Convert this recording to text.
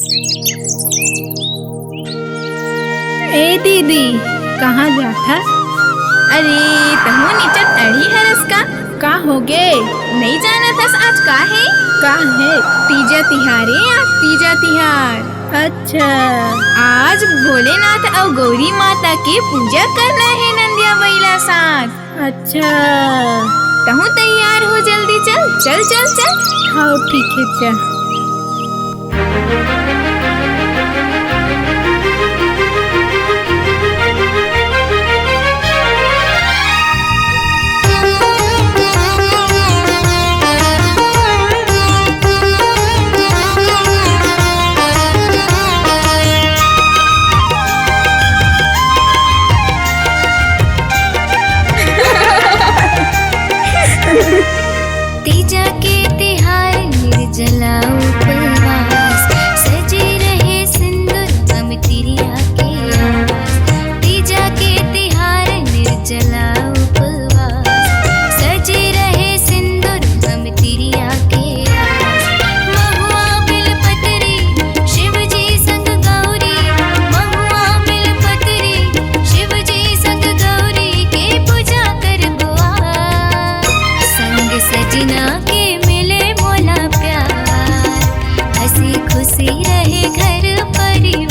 ए दीदी, कहाँ जाता? अरे तहु नीचे तड़ी हरस का हो गे? नहीं जाना थस आज का है? का है? तीजा तिहारे आज तीजा तिहार। अच्छा, आज भोलेनाथ और गौरी माता की पूजा करना है नंदिया बैला साथ। अच्छा। तहु तैयार हो, जल्दी चल चल चल चल। हाँ ठीक है, चल। तीजा के तिहार निर्जला उपवास, सजे रहे सिंदूर हम तिरिया के आस। तीजा के तिहार निर्जला उपवास, सजे रहे सिंदूर हम तिरिया के आस। महुआ बिलपत्री शिव जी संग गौरी, महुआ बिलपत्री शिव जी संग गौरी के पूजा करबो आज। संग सजना के मिले मोला प्यार, हंसी खुशी रहे घर परिवार।